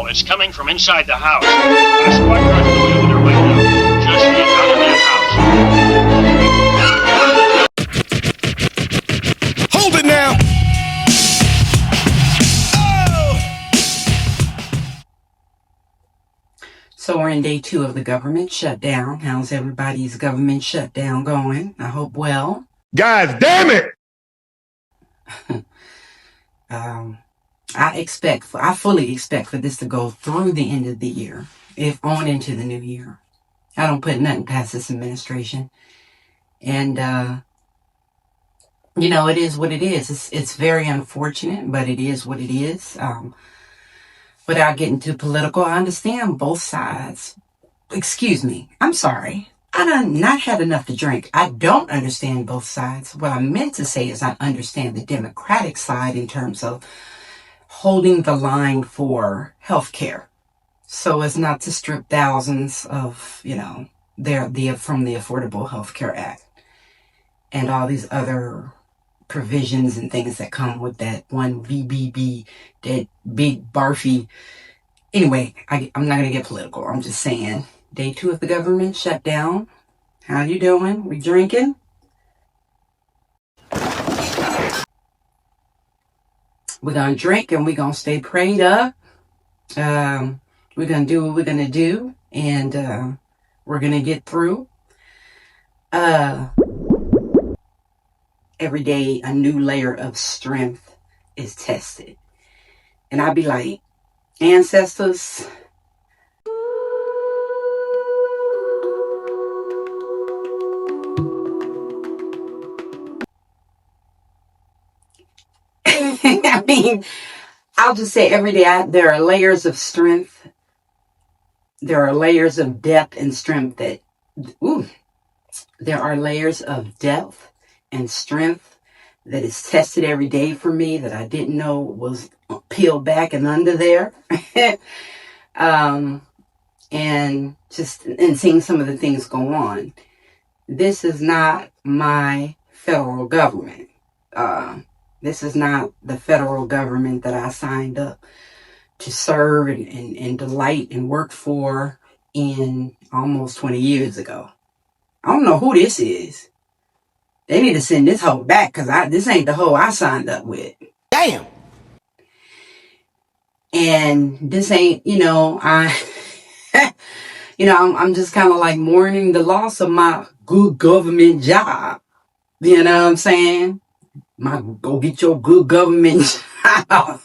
No, it's coming from inside the house. A squad car is going over there right now. Just look out of that house. Hold it now. So we're in day 2 of the government shutdown. How's everybody's government shutdown going? I hope well. God damn it! I fully expect for this to go through the end of the year, if on into the new year. I don't put nothing past this administration. And, it is what it is. It's very unfortunate, but it is what it is. Without getting too political, I understand both sides. Excuse me. I'm sorry. I done not had enough to drink. I don't understand both sides. What I meant to say is I understand the Democratic side in terms of holding the line for health care, so as not to strip thousands of, from the Affordable Health Care Act and all these other provisions and things that come with that one VBB, that big barfy. Anyway, I'm not going to get political. I'm just saying, day 2 of the government shutdown. How you doing? We drinking? We're going to drink and we're going to stay prayed up. We're going to do what we're going to do. And we're going to get through. Every day a new layer of strength is tested. And I'll be like, ancestors, I mean, I'll just say every day there are layers of strength. There are layers of depth and strength there are layers of depth and strength that is tested every day for me that I didn't know was peeled back and under there. And seeing some of the things go on. This is not my federal government. This is not the federal government that I signed up to serve and delight and work for in almost 20 years ago. I don't know who this is. They need to send this hoe back because this ain't the hoe I signed up with. Damn. And this ain't, I'm just kind of like mourning the loss of my good government job. You know what I'm saying? Go get your good government job.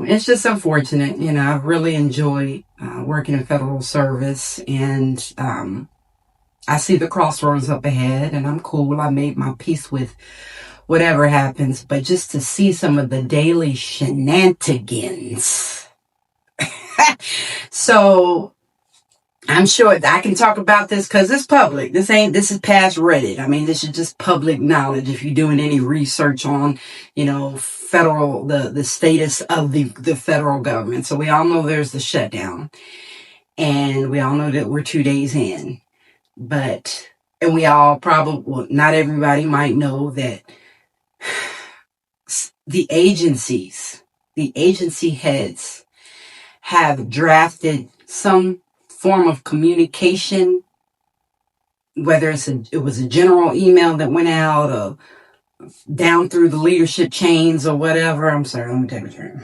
It's just unfortunate. I've really enjoyed working in federal service, and I see the crossroads up ahead, and I'm cool. I made my peace with whatever happens, but just to see some of the daily shenanigans. So I'm sure I can talk about this because it's public. This is past Reddit. I mean, this is just public knowledge if you're doing any research on, federal, the status of the federal government. So we all know there's the shutdown, and we all know that we're 2 days in, and we all not everybody might know that the agency heads have drafted some form of communication, whether it was a general email that went out or down through the leadership chains or whatever. I'm sorry, let me take a drink.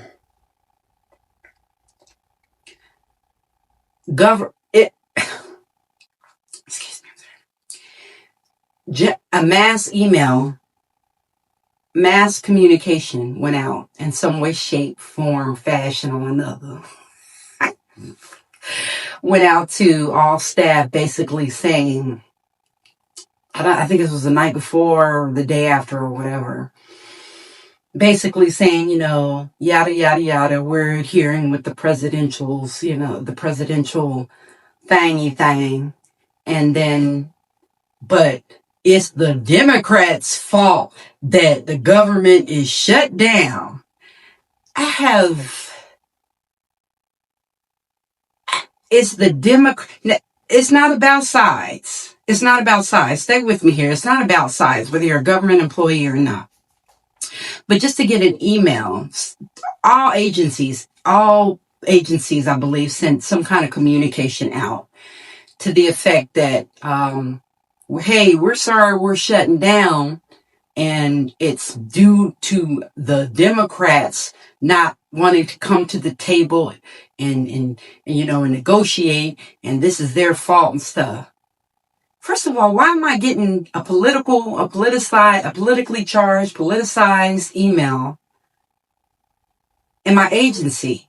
Excuse me. A mass communication went out in some way, shape, form, fashion, or another. Went out to all staff basically saying, I think it was the night before or the day after or whatever, basically saying, yada, yada, yada, we're adhering with the presidential's, the presidential thingy thing. And then, but it's the Democrats' fault that the government is shut down. It's the Democrat. It's not about sides. It's not about size. Stay with me here. It's not about size, whether you're a government employee or not. But just to get an email, all agencies, I believe, sent some kind of communication out to the effect that, hey, we're sorry we're shutting down, and it's due to the Democrats not wanting to come to the table and negotiate, and this is their fault and stuff. First of all, why am I getting a politically charged, politicized email in my agency?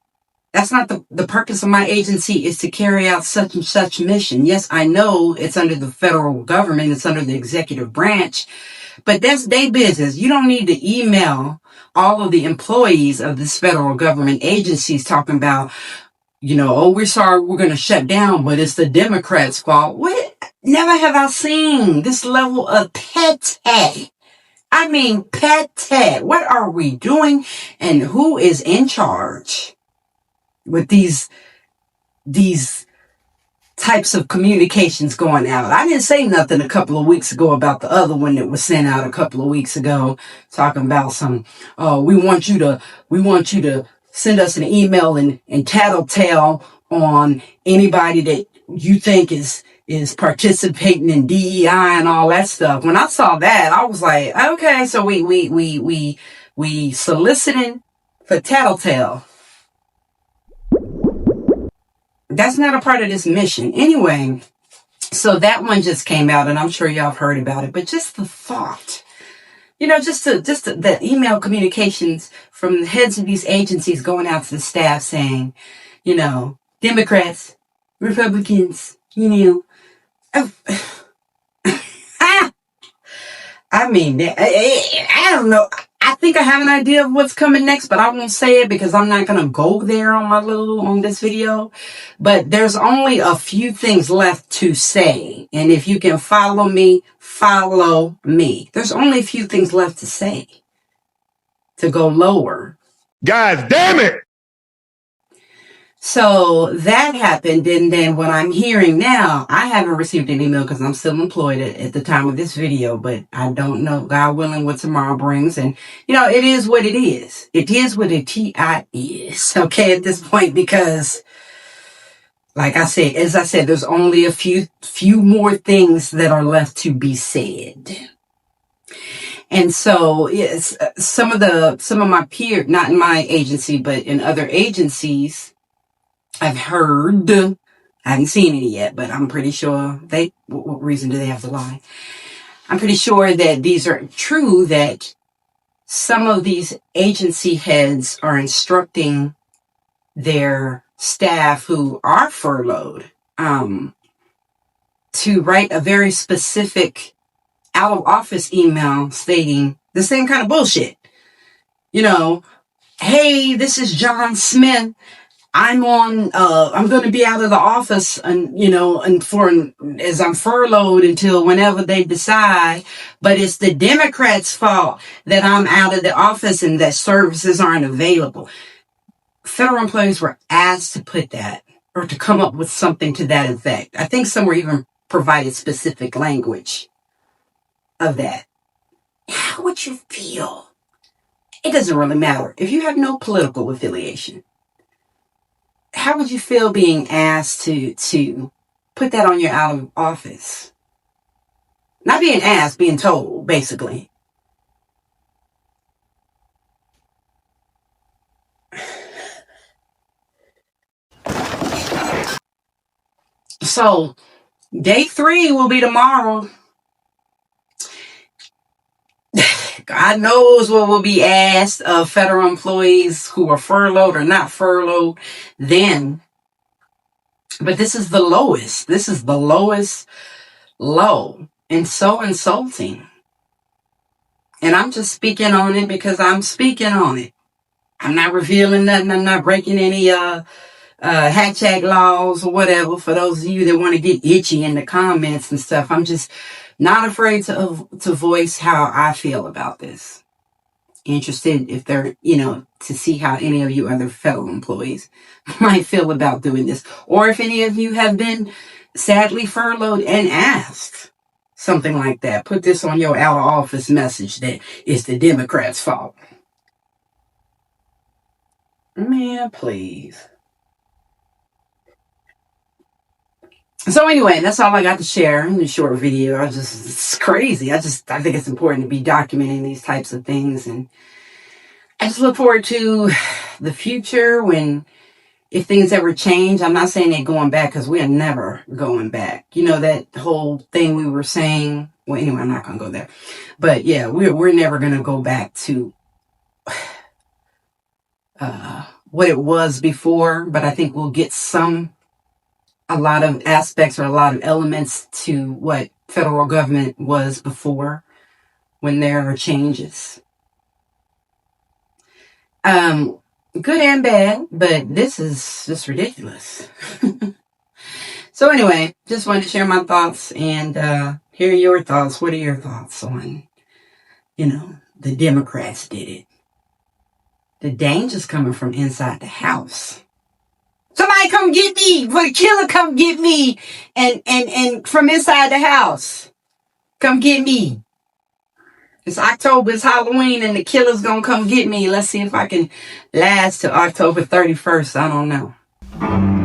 That's not the purpose of my agency, is to carry out such and such mission. Yes, I know it's under the federal government, it's under the executive branch, but that's their business. You don't need to email all of the employees of this federal government agencies talking about, oh, we're sorry, we're going to shut down, but it's the Democrats' fault. What? Never have I seen this level of petty. I mean, petty. What are we doing? And who is in charge with these types of communications going out? I didn't say nothing a couple of weeks ago about the other one that was sent out a couple of weeks ago, talking about some, we want you to send us an email and tattletale on anybody that you think is participating in DEI and all that stuff. When I saw that, I was like, okay, so we soliciting for tattletale. That's not a part of this mission. Anyway, so that one just came out, and I'm sure y'all have heard about it, but just the thought, just the email communications from the heads of these agencies going out to the staff saying, Democrats, Republicans, I mean, I don't know. I think I have an idea of what's coming next, but I won't say it because I'm not going to go there on this video. But there's only a few things left to say. And if you can follow me, follow me. There's only a few things left to say to go lower. God damn it! So that happened, and then what I'm hearing now, I haven't received an email because I'm still employed at the time of this video, but I don't know, God willing, what tomorrow brings. And, it is what it is. It is what a TI is, okay, at this point, because, as I said, there's only a few more things that are left to be said. And so, yes, some of my peers, not in my agency, but in other agencies, I've heard, I haven't seen any yet, but I'm pretty sure what reason do they have to lie? I'm pretty sure that these are true, that some of these agency heads are instructing their staff who are furloughed, to write a very specific out of office email stating the same kind of bullshit. Hey, this is John Smith. I'm going to be out of the office as I'm furloughed until whenever they decide, but it's the Democrats' fault that I'm out of the office and that services aren't available. Federal employees were asked to put that, or to come up with something to that effect. I think some were even provided specific language of that. How would you feel? It doesn't really matter. If you have no political affiliation, how would you feel being asked to put that on your out of office? Not being asked, being told, basically. So, day 3 will be tomorrow. God knows what will be asked of federal employees who are furloughed or not furloughed then. But this is the lowest. This is the lowest low. And so insulting. And I'm just speaking on it because I'm speaking on it. I'm not revealing nothing. I'm not breaking any hashtag laws or whatever. For those of you that want to get itchy in the comments and stuff, I'm just not afraid to voice how I feel about this. Interested if they're, to see how any of you other federal employees might feel about doing this. Or if any of you have been sadly furloughed and asked something like that. Put this on your out of office message that it's the Democrats' fault. Man, please. So anyway, that's all I got to share in this short video. It's crazy. I think it's important to be documenting these types of things. And I just look forward to the future if things ever change. I'm not saying they're going back, because we are never going back. You know, that whole thing we were saying. Well, anyway, I'm not going to go there. But yeah, we're never going to go back to what it was before. But I think we'll get a lot of aspects or a lot of elements to what federal government was before, when there are changes. Good and bad, but this is just ridiculous. So anyway, just wanted to share my thoughts and hear your thoughts. What are your thoughts on, the Democrats did it? The danger's coming from inside the house. Somebody come get me. For the killer, come get me. And from inside the house, come get me. It's October, it's Halloween, and the killer's gonna come get me. Let's see if I can last till October 31st. I don't know.